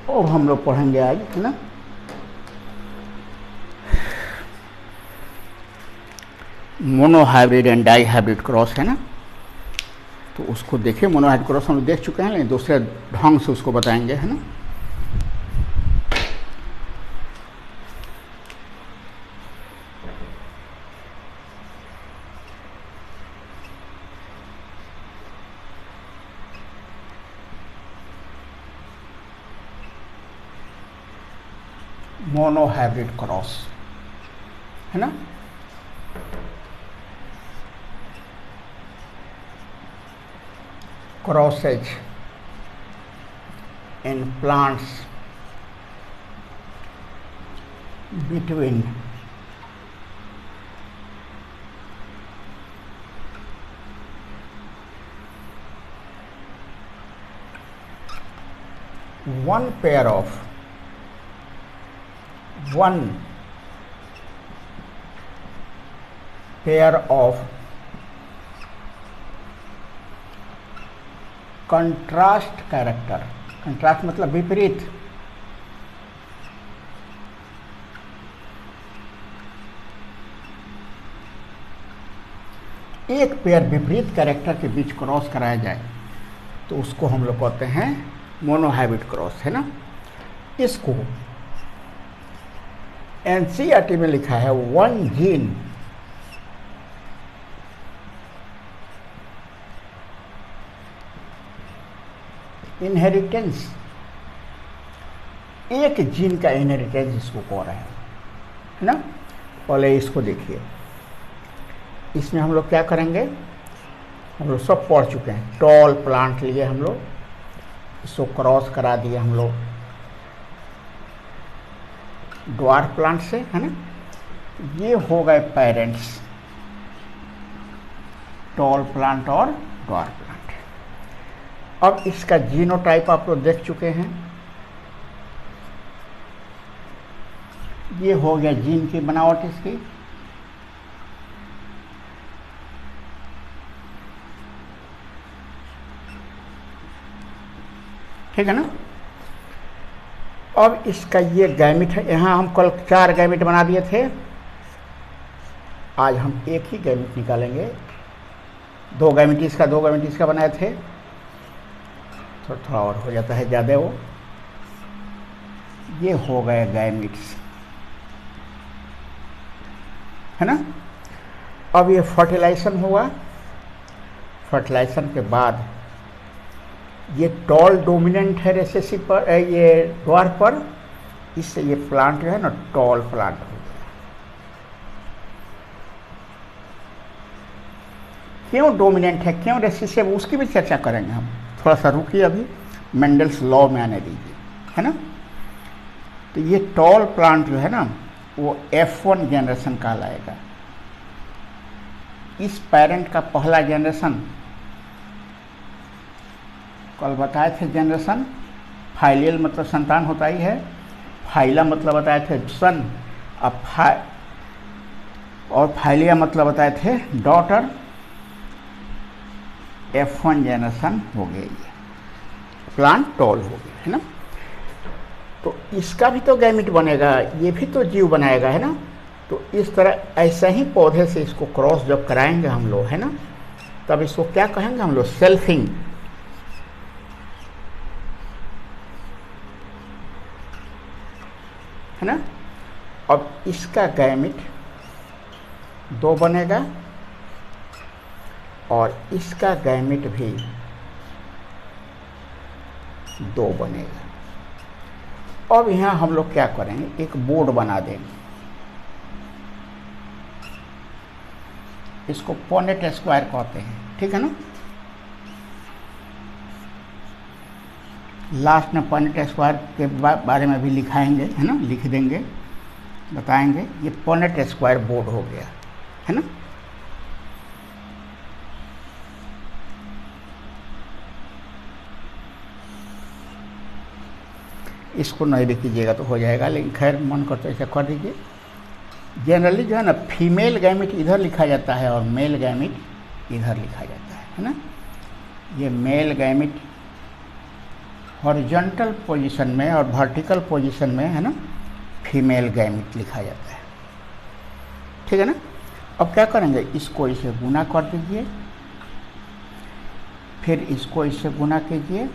अब हम लोग पढ़ेंगे आज, है ना, monohybrid and dihybrid cross, है ना। तो उसको देखिए, मोनोहाइब्रिड क्रॉस हम लोग देख चुके हैं, लेकिन दूसरे ढंग से उसको बताएंगे, है ना। मोनोहाइब्रिड क्रॉस, है ना। Crosses in plants between one pair of contrast character. Contrast मतलब विपरीत, एक पेयर विपरीत कैरेक्टर के बीच क्रॉस कराया जाए तो उसको हम लोग कहते हैं मोनोहाइब्रिड क्रॉस, है ना। इसको एनसीईआरटी में लिखा है वन जीन इनहेरिटेंस, एक जीन का इनहेरिटेंस इसको कह रहे हैं, है ना। पहले इसको देखिए, इसमें हम लोग क्या करेंगे, हम लोग सब पढ़ चुके हैं। टॉल प्लांट लिए हम लोग, इसको क्रॉस करा दिए हम लोग ड्वार्फ प्लांट से, है ना। ये हो गए पेरेंट्स, टॉल प्लांट और ड्वार्फ प्लांट। अब इसका जीनोटाइप आप लोग देख चुके हैं, ये हो गया जीन की बनावट इसकी। ठीक है ना। अब इसका ये गैमिट है, यहाँ हम कल 4 गैमिट बना दिए थे, आज हम एक ही गैमिट निकालेंगे। 2 गैमिट इसका, 2 गैमिट इसका बनाए थे, थोड़ा और हो जाता है ज़्यादा वो। ये हो गए गैमिट्स, है ना। अब ये फर्टिलाइजेशन हुआ, फर्टिलाइजेशन के बाद ये टॉल डोमिनेंट है रेसेसिव पर, ये ड्वार्फ पर, इससे ये प्लांट जो है ना टॉल प्लांट हो गया। क्यों डोमिनेंट है, क्यों रेसेसिव, उसकी भी चर्चा करेंगे हम। थोड़ा सा रुकिए, अभी मेंडल्स लॉ में आने दीजिए, है ना। तो ये टॉल प्लांट जो है ना वो F1 जनरेशन कहलाएगा। इस पेरेंट का पहला जनरेशन कल बताए थे, जनरेशन फाइलियल मतलब संतान होता ही है, फाइला मतलब बताए थे सन, अब और फाइलिया मतलब बताए थे डॉटर। F1 जनरेशन हो गया, ये प्लांट टॉल हो गया, है ना। तो इसका भी तो गैमिट बनेगा, ये भी तो जीव बनाएगा, है ना। तो इस तरह ऐसा ही पौधे से इसको क्रॉस जब कराएंगे हम लोग, है ना, तब इसको क्या कहेंगे हम लोग, सेल्फिंग, है ना। अब इसका गैमिट 2 बनेगा और इसका गैमिट भी 2 बनेगा। अब यहाँ हम लोग क्या करेंगे, एक बोर्ड बना देंगे, इसको पॉनेट स्क्वायर कहते हैं, ठीक है ना। लास्ट में पॉनेट स्क्वायर के बारे में भी लिखाएंगे, है ना, लिख देंगे, बताएंगे। ये पॉनेट स्क्वायर बोर्ड हो गया, है ना। इसको नहीं भी कीजिएगा तो हो जाएगा, लेकिन खैर मन करते ऐसा कर दीजिए। जनरली जो है ना फीमेल गैमिट इधर लिखा जाता है और मेल गैमिट इधर लिखा जाता है ना। ये मेल गैमिट हॉरिजॉन्टल पोजीशन में और वर्टिकल पोजीशन में, है ना, फीमेल गैमेट लिखा जाता है। ठीक है ना। अब क्या करेंगे, इसको इसे गुना कर दीजिए, फिर इसको इससे गुना कीजिए,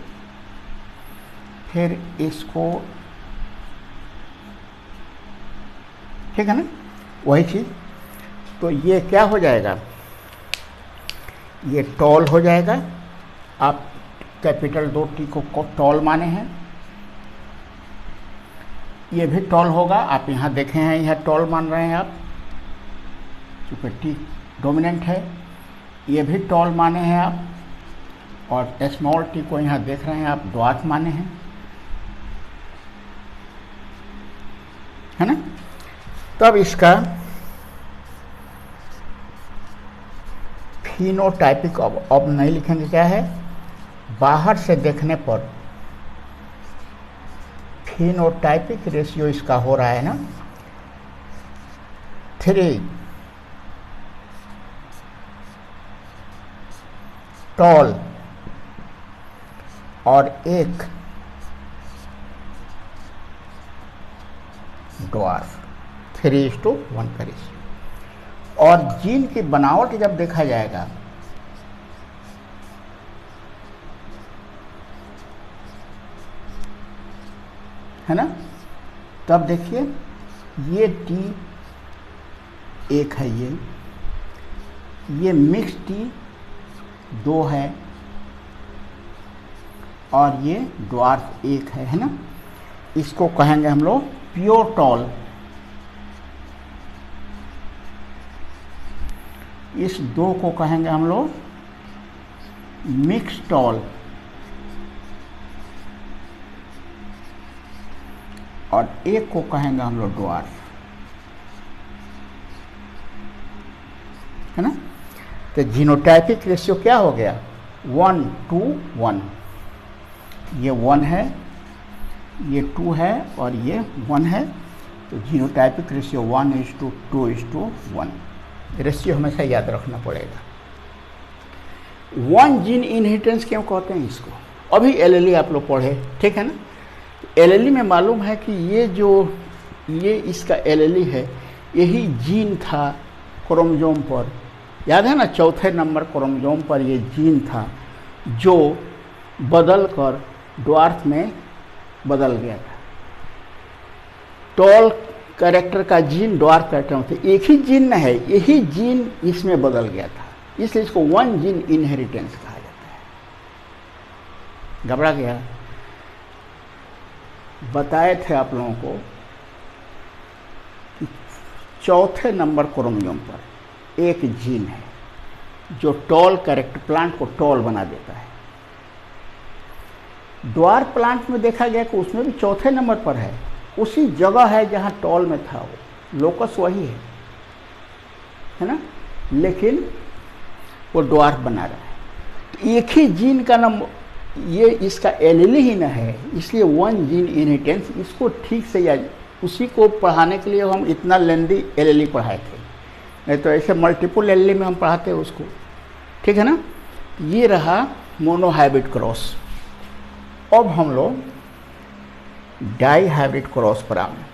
फिर इसको, ठीक है ना, वही चीज़। तो ये क्या हो जाएगा, ये टॉल हो जाएगा। आप कैपिटल 2T को टॉल माने हैं, ये भी टॉल होगा। आप यहाँ देखे हैं, यह टॉल मान रहे हैं आप, क्योंकि T डोमिनेंट है। ये भी टॉल माने हैं आप, और स्मॉल t को यहाँ देख रहे हैं आप, ड्वार्फ माने हैं, है ना। तब इसका फिनोटाइपिक, अब नहीं लिखेंगे, क्या है, बाहर से देखने पर फिनोटाइपिक रेशियो इसका हो रहा है ना 3 टॉल और 1 ड्वार्फ, 3:1 का रेशियो। और जीन की बनावट जब देखा जाएगा, है ना, तब देखिए ये T 1 है, ये मिक्स T 2 है, और ये ड्वार्फ 1 है ना। इसको कहेंगे हम लोग प्योर टॉल। इस 2 को कहेंगे हम लोग मिक्स टॉल, और 1 को कहेंगे हम लोग ड्वार्फ, है ना। तो जीनोटाइपिक रेशियो क्या हो गया, 1:1। ये 1 है, ये 2 है, और ये 1 है। तो जीनोटाइपिक रेशियो 1:2:1 रेशियो हमेशा याद रखना पड़ेगा। 1 जीन इनहेरिटेंस क्यों कहते हैं इसको, अभी एलएलई आप लोग पढ़े, ठीक है ना। एलएलई में मालूम है कि ये इसका एलएलई है, यही जीन था क्रोमोसोम पर, याद है ना, 4थे नंबर क्रोमोसोम पर ये जीन था जो बदल कर ड्वार्फ में बदल गया था। टॉल कैरेक्टर का जीन ड्वार्फ कैरेक्टर में थे, एक ही जीन है, यही जीन इसमें बदल गया था, इसलिए इसको 1 जीन इनहेरिटेंस कहा जाता है। घबरा गया, बताए थे आप लोगों को कि 4थे नंबर क्रोमोसोम पर एक जीन है जो टॉल कैरेक्टर, प्लांट को टॉल बना देता है। ड्वार्फ प्लांट में देखा गया कि उसमें भी 4थे नंबर पर है, उसी जगह है जहां टॉल में था, वो लोकस वही है ना, लेकिन वो ड्वार्फ बना रहा है। तो एक ही जीन का नाम, ये इसका एलएलई ही न है, इसलिए 1 जीन इनहेरिटेंस, इसको ठीक से याद, उसी को पढ़ाने के लिए हम इतना लेंदी एलएलई पढ़ाए थे, नहीं तो ऐसे मल्टीपल एलएलई में हम पढ़ाते हैं उसको, ठीक है ना। ये रहा मोनोहाइब्रिड क्रॉस। अब हम लोग डाई हाइब्रिड क्रॉस पर आए।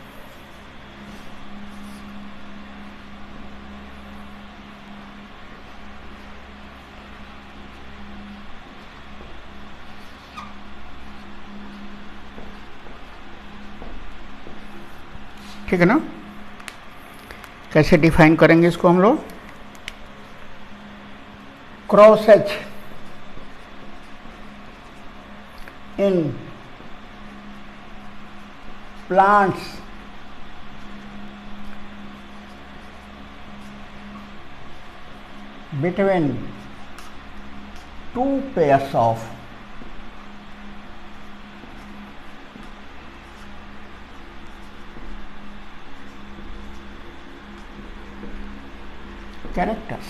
ठीक है ना। कैसे डिफाइन करेंगे इसको हम लोग, cross H in plants between 2 pairs of characters,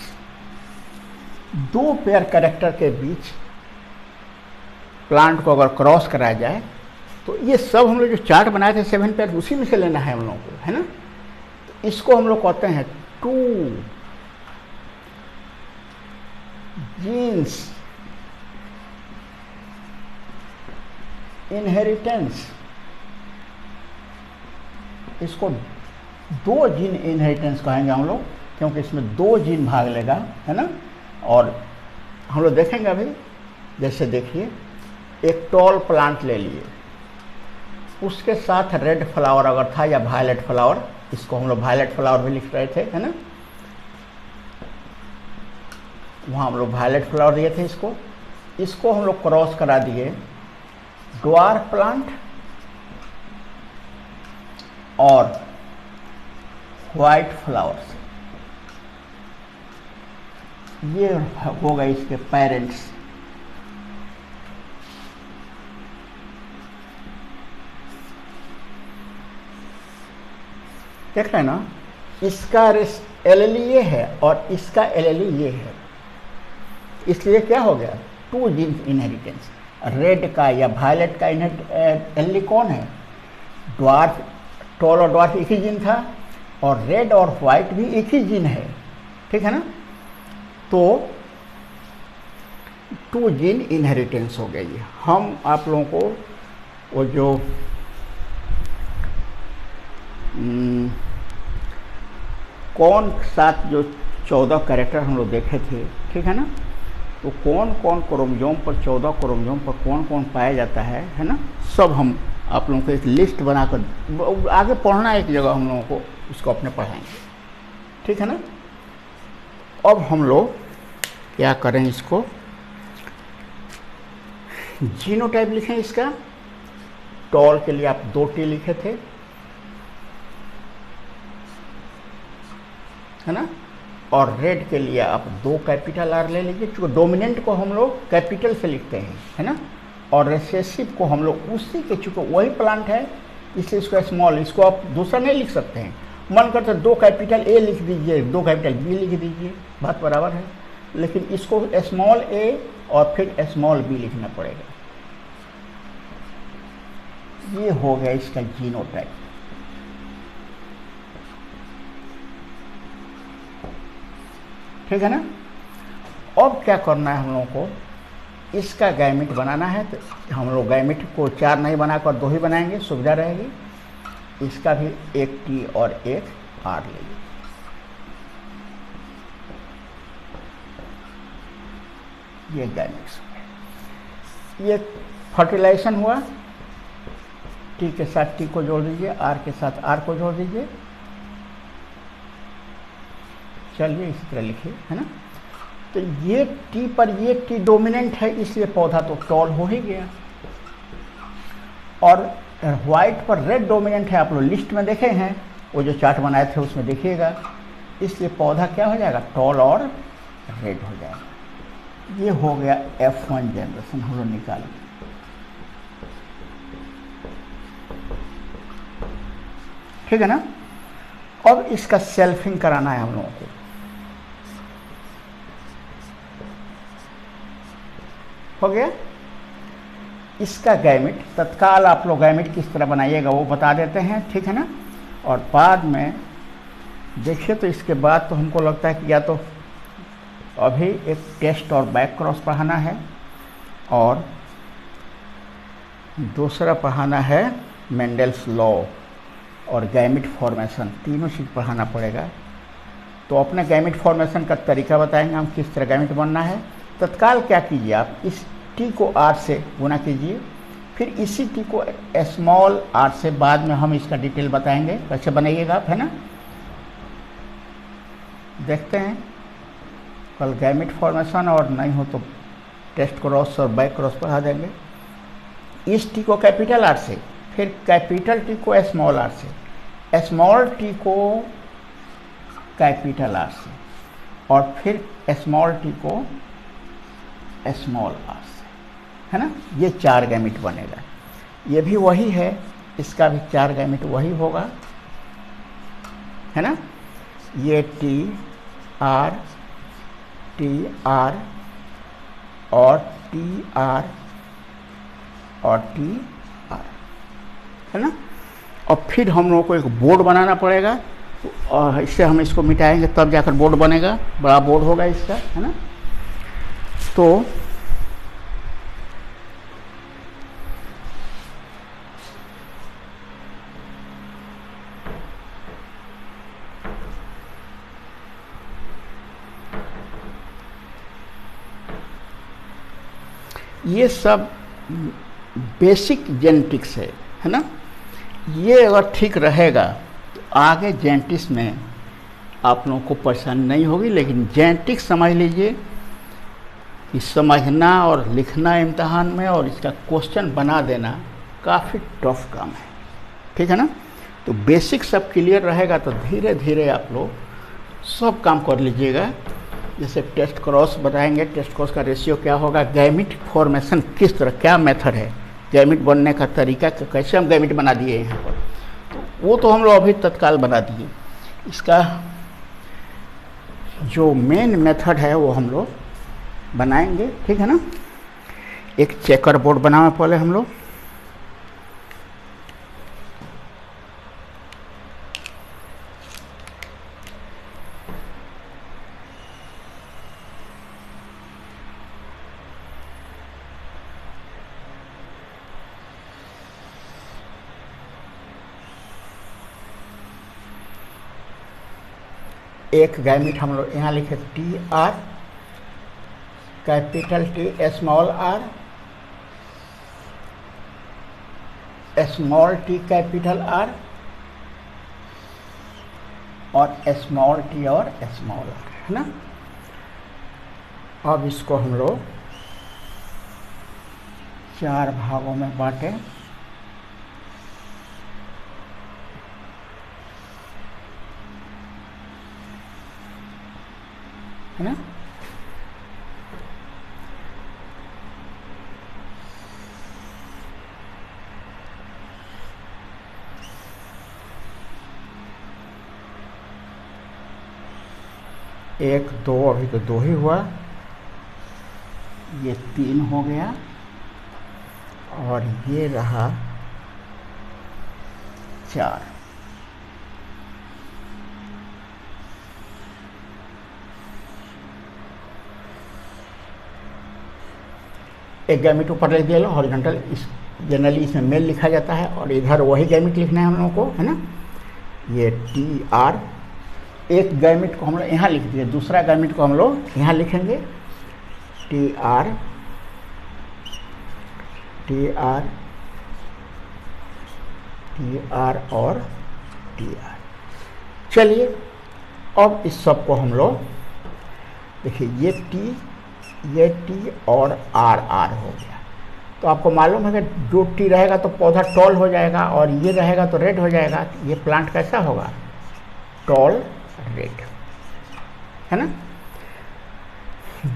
2 pair character के बीच प्लांट को अगर क्रॉस कराया जाए, तो ये सब हम लोग जो चार्ट बनाए थे 7 पेयर, उसी में से लेना है हम लोगों को, है ना। तो इसको हम लोग कहते हैं 2 जीन्स इनहेरिटेंस, इसको दो जीन इनहेरिटेंस कहेंगे हम लोग, क्योंकि इसमें दो जीन भाग लेगा, है ना। और हम लोग देखेंगे अभी, जैसे देखिए एक टॉल प्लांट ले लिए, उसके साथ रेड फ्लावर अगर था या वायलेट फ्लावर, इसको हम लोग वायलेट फ्लावर भी लिख रहे थे, है ना। वहाँ हम लोग वायलेट फ्लावर दिए थे, इसको हम लोग क्रॉस करा दिए ड्वार्फ प्लांट और व्हाइट फ्लावर्स, ये हो गए इसके पेरेंट्स। देख रहे हैं ना, इसका एलएलई ये है और इसका एलएलई ये है, इसलिए क्या हो गया, टू जीन इनहेरिटेंस। रेड का या वायलेट का एलएलई कौन है, ड्वार्फ, टॉल और ड्वार्फ एक ही जीन था, और रेड और व्हाइट भी एक ही जीन है, ठीक है ना। तो टू जीन इनहेरिटेंस हो गई है। हम आप लोगों को वो जो कौन साथ जो 14 कैरेक्टर हम लोग देखे थे, ठीक है ना, तो कौन कौन क्रोमोसोम पर, 14 क्रोमोसोम पर कौन कौन पाया जाता है ना, सब हम आप लोगों को एक लिस्ट बनाकर आगे पढ़ना एक जगह हम लोगों को, उसको अपने पढ़ाएंगे, ठीक है ना। अब हम लोग क्या करें, इसको जीनोटाइप लिखें इसका। टॉल के लिए आप 2 टी लिखे थे, है ना, और रेड के लिए आप 2 कैपिटल आर ले लीजिए, क्योंकि डोमिनेंट को हम लोग कैपिटल से लिखते हैं, है ना, और रिसेसिव को हम लोग उसी के, चूँकि वही प्लांट है इसलिए इसको स्मॉल, इसको आप दूसरा नहीं लिख सकते हैं। मन करते 2 कैपिटल ए लिख दीजिए, 2 कैपिटल बी लिख दीजिए, बात बराबर है, लेकिन इसको स्मॉल ए और फिर स्मॉल बी लिखना पड़ेगा। ये हो गया इसका जीनोटाइप। ठीक है ना। अब क्या करना है हम लोगों को, इसका गैमेट बनाना है, तो हम लोग गैमेट को 4 नहीं बनाकर 2 ही बनाएंगे, सुविधा रहेगी। इसका भी एक टी और एक आर ले लीजिए। ये गैमेट्स, ये फर्टिलाइजेशन हुआ, टी के साथ टी को जोड़ दीजिए, आर के साथ आर को जोड़ दीजिए। चलिए इसी तरह लिखिए, है ना। तो ये टी पर ये टी डोमिनेंट है, इसलिए पौधा तो टॉल हो ही गया। और व्हाइट पर रेड डोमिनेंट है, आप लोग लिस्ट में देखे हैं, वो जो चार्ट बनाए थे उसमें देखिएगा, इसलिए पौधा क्या हो जाएगा, टॉल और रेड हो जाएगा। ये हो गया F1 जनरेशन, हम लोग निकालें। ठीक है ना। अब इसका सेल्फिंग कराना है हम लोगों को। हो गया। इसका गैमेट तत्काल आप लोग गैमेट किस तरह बनाइएगा वो बता देते हैं, ठीक है ना। और बाद में देखिए, तो इसके बाद तो हमको लगता है कि या तो अभी एक टेस्ट और बैक क्रॉस पढ़ाना है, और दूसरा पढ़ाना है मेंडल्स लॉ और गैमेट फॉर्मेशन, तीनों चीज़ पढ़ाना पड़ेगा। तो अपने गैमेट फॉर्मेशन का तरीका बताएंगे हम, किस तरह गैमेट बनना है। तत्काल क्या कीजिए, आप इस टी को आर से गुना कीजिए, फिर इसी टी को स्मॉल आर से, बाद में हम इसका डिटेल बताएंगे कैसे बनाइएगा आप, है ना। देखते हैं कल गैमेट फॉर्मेशन, और नहीं हो तो टेस्ट क्रॉस और बैक क्रॉस पढ़ा देंगे। इस टी को कैपिटल आर से, फिर कैपिटल टी को स्मॉल आर से, स्मॉल टी को कैपिटल आर से, और फिर स्मॉल टी को स्मॉल आर से, है ना। ये 4 गैमेट बनेगा। ये भी वही है, इसका भी 4 गैमेट वही होगा, है ना। ये टी आर और टी आर और टी आर, है ना। और फिर हम लोगों को एक बोर्ड बनाना पड़ेगा, और इससे हम इसको मिटाएंगे तब जाकर बोर्ड बनेगा, बड़ा बोर्ड होगा इसका, है ना। तो ये सब बेसिक जेनेटिक्स है ना। ये अगर ठीक रहेगा तो आगे जेनेटिक्स में आप लोगों को परेशानी नहीं होगी। लेकिन जेनेटिक्स समझ लीजिए कि समझना और लिखना इम्तहान में और इसका क्वेश्चन बना देना काफ़ी टफ काम है, ठीक है ना। तो बेसिक सब क्लियर रहेगा तो धीरे धीरे आप लोग सब काम कर लीजिएगा। जैसे टेस्ट क्रॉस बताएंगे, टेस्ट क्रॉस का रेशियो क्या होगा, गैमिट फॉर्मेशन किस तरह, क्या मेथड है, गैमिट बनने का तरीका, कैसे हम गैमिट बना दिए यहाँ पर, तो वो तो हम लोग अभी तत्काल बना दिए। इसका जो मेन मेथड है वो हम लोग बनाएंगे, ठीक है ना। एक चेकर बोर्ड बनावे पहले हम लोग। एक गैमिट हम लोग यहाँ लिखे T R, capital T, small R, small T capital R, और स्मॉल टी और स्मॉल आर, है ना। अब इसको हम लोग 4 भागों में बांटे। है ना। एक, दो, अभी तो 2 ही हुआ, ये 3 हो गया, और ये रहा 4। एक गैमिट ऊपर लिख दिया, हॉरिजॉन्टल, इस जनरली इसमें मेल लिखा जाता है, और इधर वही गैमिट लिखना है हम लोगों को, है ना। ये टी आर, एक गैमिट को हम लोग यहाँ लिख दिए, दूसरा गैमिट को हम लोग यहाँ लिखेंगे, T R, T R, T R और टी आर। चलिए अब इस सब को हम लोग देखिए, ये टी और आर आर हो गया। तो आपको मालूम है कि जो टी रहेगा तो पौधा टॉल हो जाएगा, और ये रहेगा तो रेड हो जाएगा। तो ये प्लांट कैसा होगा, टॉल रेड, है ना।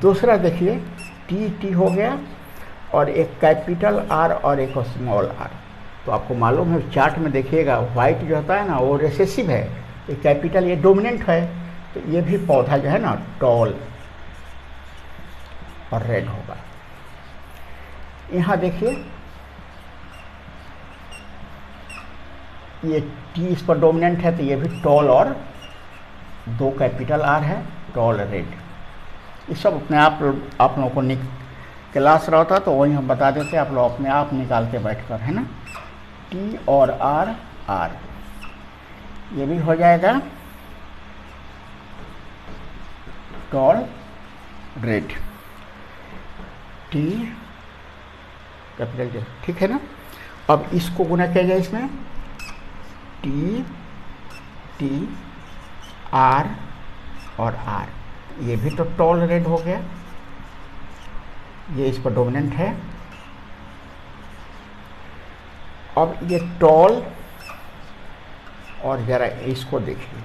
दूसरा देखिए, टी हो गया, और एक कैपिटल आर और एक स्मॉल आर। तो आपको मालूम है चार्ट में देखिएगा, वाइट जो होता है ना वो रिसेसिव है, ये कैपिटल, ये डोमिनेंट है। तो ये भी पौधा जो है ना टॉल और रेड होगा। यहाँ देखिए, ये टी इस पर डोमिनेंट है, तो ये भी टॉल और 2 कैपिटल आर है, टॉल रेड। ये सब अपने आप लोगों को क्लास रहा था तो वही हम बता देते, आप लोग अपने आप निकालते बैठकर, है ना। टी और आर आर, ये भी हो जाएगा टॉल रेड, टी कैपिटल, ठीक है ना। अब इसको गुना किया जाए इसमें, टी आर और आर, ये भी तो टॉल रेड हो गया, ये इस पर डोमिनेंट है। अब ये टॉल, और जरा इसको देखिए,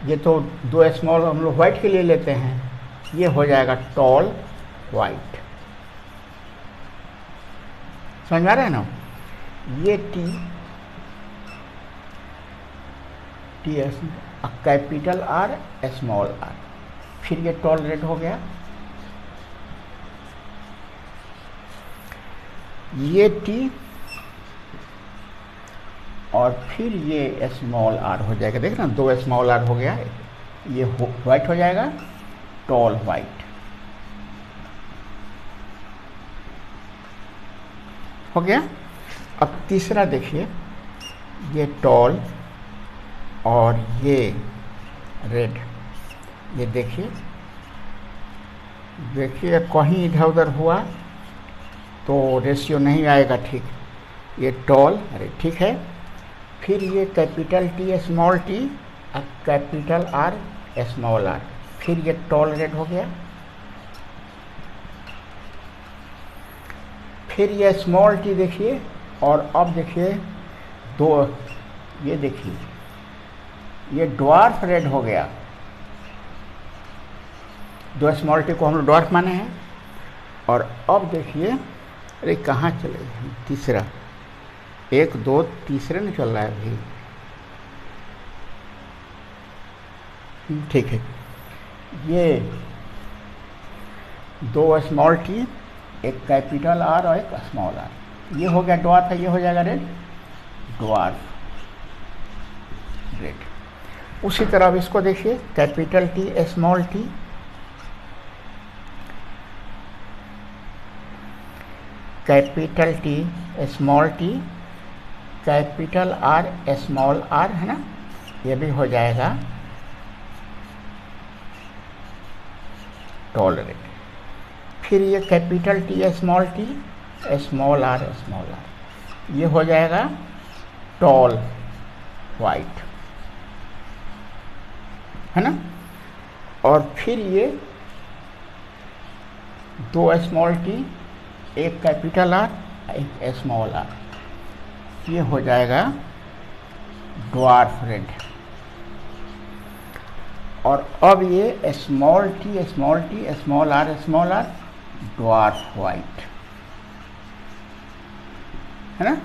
ये तो 2 स्मॉल हम लोग व्हाइट के लिए लेते हैं, ये हो जाएगा टॉल वाइट। समझ में आ रहा है ना। ये T S, capital R, small R, फिर ये टॉल रेड हो गया। ये टी और फिर ये स्मॉल आर हो जाएगा, देख ना, 2 स्मॉल आर हो गया, ये व्हाइट हो जाएगा, टॉल व्हाइट हो गया। अब तीसरा देखिए, ये टॉल और ये रेड, ये देखिए कहीं इधर उधर हुआ तो रेशियो नहीं आएगा, ठीक। ये टॉल रेड, ठीक है। फिर ये कैपिटल टी स्मॉल टी और कैपिटल आर स्मॉल आर, फिर ये टॉल रेड हो गया। फिर ये स्मॉल टी देखिए, और अब देखिए दो, ये देखिए ये ड्वार्फ रेड हो गया। दो स्मॉल टी को हम लोग ड्वार्फ माने हैं। और अब देखिए, अरे कहाँ चले गए, तीसरा, एक दो तीसरे में चल रहा है अभी, ठीक है। ये दो स्मॉल टी, एक कैपिटल आर और एक स्मॉल आर, ये हो गया ड्वार्फ है, ये हो जाएगा रेड, ड्वार्फ रेड। उसी तरह अब इसको देखिए, capital T small T, capital T small T, capital R small R, है ना, ये भी हो जाएगा टॉल रेड। फिर ये capital T small T, small R, ये हो जाएगा टॉल वाइट, है ना। और फिर ये दो स्मॉल टी, एक कैपिटल आर, एक स्मॉल आर, ये हो जाएगा ड्वार्फ रेड। और अब ये small T small R dwarf white, है ना।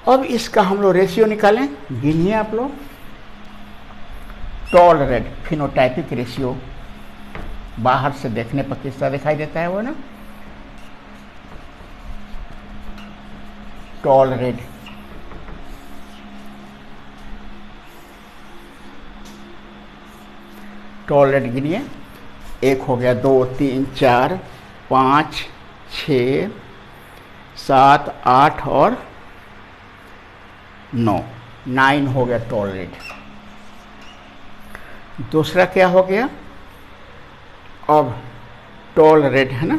अब इसका हम लोग रेशियो निकालें, गिनिए आप लोग। टॉल रेड फिनोटाइपिक रेशियो बाहर से देखने पर किस तरह दिखाई देता है, वो ना, टॉल रेड, टॉल रेड गिनिए, एक हो गया, दो, तीन, चार, 5, 6, 7, 8 और 9 हो गया टॉल रेड। दूसरा क्या हो गया, अब टॉल रेड, है ना।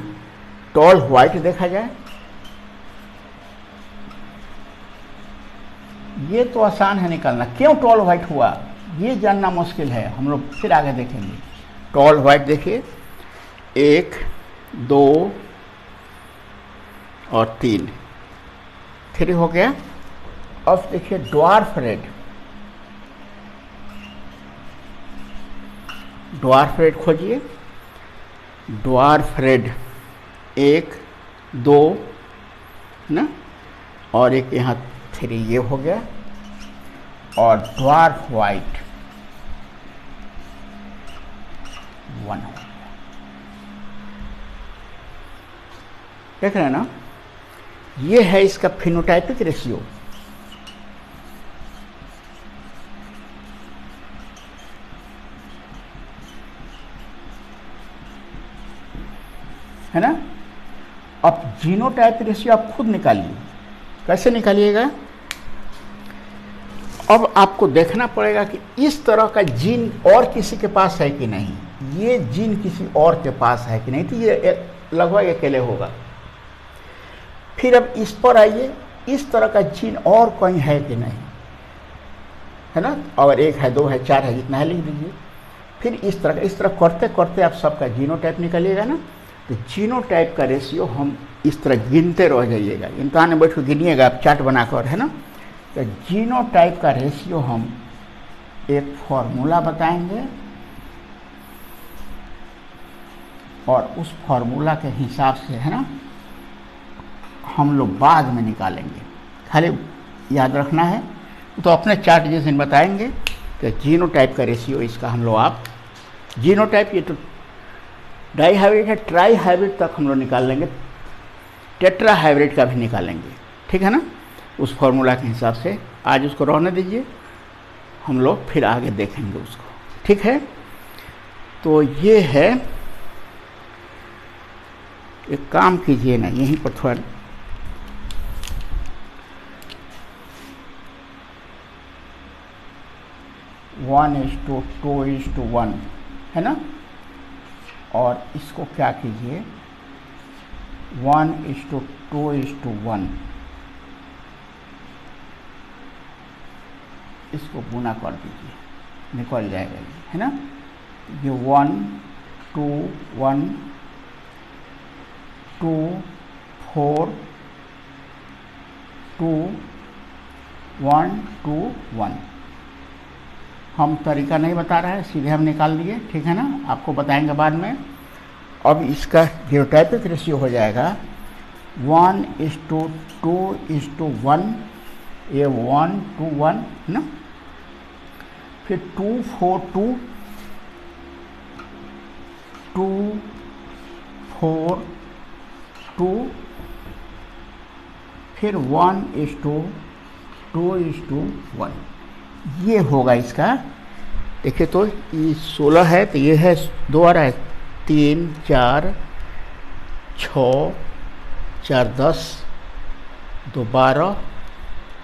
टॉल व्हाइट देखा जाए, ये तो आसान है निकालना, क्यों टॉल व्हाइट हुआ ये जानना मुश्किल है, हम लोग फिर आगे देखेंगे। टॉल व्हाइट देखिए, 1, 2 और 3 हो गया। अब देखिए ड्वार्फ रेड, ड्वार्फ रेड खोजिए। ड्वार्फ रेड 1, 2, है ना, और एक यहाँ 3, ये हो गया। और ड्वार्फ वाइट 1 हो गया। देख रहे हैं ना, ये है इसका फिनोटाइपिक रेशियो। है ना। अब जीनोटाइप रेशियो आप खुद निकालिए, कैसे निकालिएगा। अब आपको देखना पड़ेगा कि इस तरह का जीन और किसी के पास है कि नहीं, ये जीन किसी और के पास है कि नहीं, तो ये लगभग अकेले होगा। फिर अब इस पर आइए, इस तरह का जीन और कहीं है कि नहीं, है ना। अगर 1 है, 2 है, 4 है, जितना है लिख दीजिए। फिर इस तरह करते करते आप सबका जीनोटाइप निकालिएगा ना, तो जीनोटाइप का रेशियो हम इस तरह गिनते रह जाइएगा, इम्तहान में बैठ के गिनिएगा आप चार्ट बनाकर, है ना। तो जीनोटाइप का रेशियो हम एक फॉर्मूला बताएंगे और उस फॉर्मूला के हिसाब से, है ना, हम लोग बाद में निकालेंगे। खाली याद रखना है, तो अपने चार्ट जिस दिन बताएंगे तो जीनोटाइप का रेशियो इसका हम लोग, आप जीनोटाइप ये तो डाई हाइब्रिड है, ट्राई हाइब्रिड तक हम लोग निकाल लेंगे, टेट्रा हाइब्रिड का भी निकालेंगे, ठीक है ना, उस फॉर्मूला के हिसाब से। आज उसको रहने दीजिए, हम लोग फिर आगे देखेंगे उसको, ठीक है। तो ये है, एक काम कीजिए ना, यहीं पर थोड़ा वन इज टू 2:1, है ना। और इसको क्या कीजिए, 1:2:1, इसको गुना कर दीजिए, निकल जाएगा ये, है ना। ये 1 2 1 2 4 2 1 2 1। हम तरीका नहीं बता रहे हैं, सीधे हम निकाल लिए, ठीक है ना, आपको बताएंगे बाद में। अब इसका जीनोटाइपिक रेशियो हो जाएगा 1:2:1, ये 1 to 1 है ना, फिर 2 4 2 2 4 2, फिर 1:2:1, ये होगा इसका। देखिए तो ये 16 है, तो ये है 2 आ रहा है, 3 4 6 4 10 2 12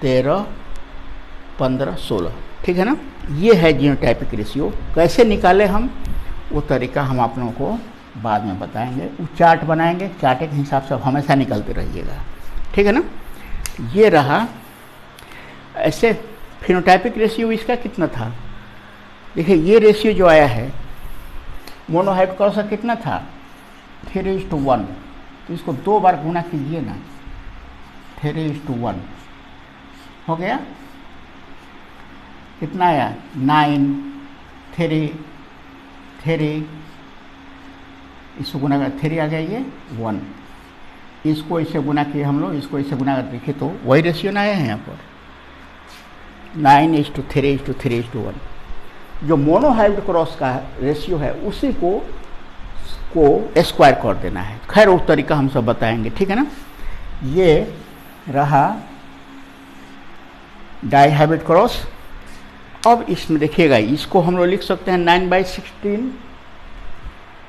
13 15 16, ठीक है ना। ये है जीनोटाइपिक रेशियो। कैसे निकाले हम, वो तरीका हम आप लोगों को बाद में बताएंगे। वो चार्ट बनाएंगे, चार्ट के हिसाब से हमेशा निकलते रहिएगा, ठीक है ना। ये रहा ऐसे। फिनोटाइपिक रेशियो इसका कितना था, देखिए ये रेशियो जो आया है मोनोहाइड्रोकॉर्स का कितना था 3:1, तो इसको 2 बार गुना कीजिए ना, 3:1 हो गया। कितना आया 9 3 3, इसको गुना कर 3 आ गया, ये 1, इसको इससे गुना किए हम लोग, इसको इससे गुना कर देखिए तो वही रेशियो ना आया है यहाँ पर 9:3:3:1। जो मोनोहाइब्रिड क्रॉस का रेशियो है उसी को स्क्वायर कर देना है। खैर वो तरीका हम सब बताएंगे, ठीक है ना। ये रहा डाइहाइब्रिड क्रॉस। अब इसमें देखिएगा, इसको हम लोग लिख सकते हैं 9/16,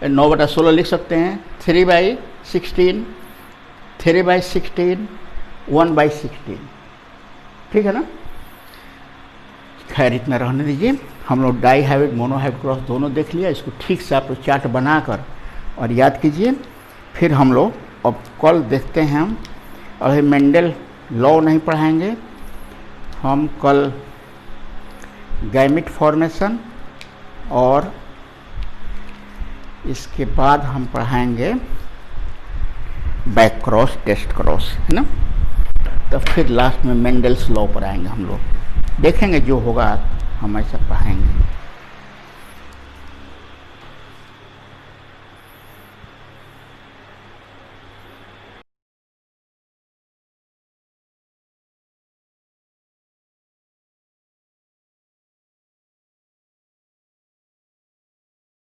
9/16 लिख सकते हैं, 3/16, 3/16, 1/16, ठीक है ना। खैर इतना रहने दीजिए। हम लोग डाइहाइब्रिड मोनोहाइब्रिड क्रॉस दोनों देख लिया। इसको ठीक से आप लोग चार्ट बनाकर और याद कीजिए। फिर हम लोग अब कल देखते हैं, हम अभी मेंडल लॉ नहीं पढ़ाएंगे, हम कल गैमिट फॉर्मेशन और इसके बाद हम पढ़ाएंगे बैक क्रॉस, टेस्ट क्रॉस, है ना। तो फिर लास्ट में मेंडल्स लॉ पढ़ाएंगे हम लोग, देखेंगे जो होगा हम ऐसा पढ़ाएंगे।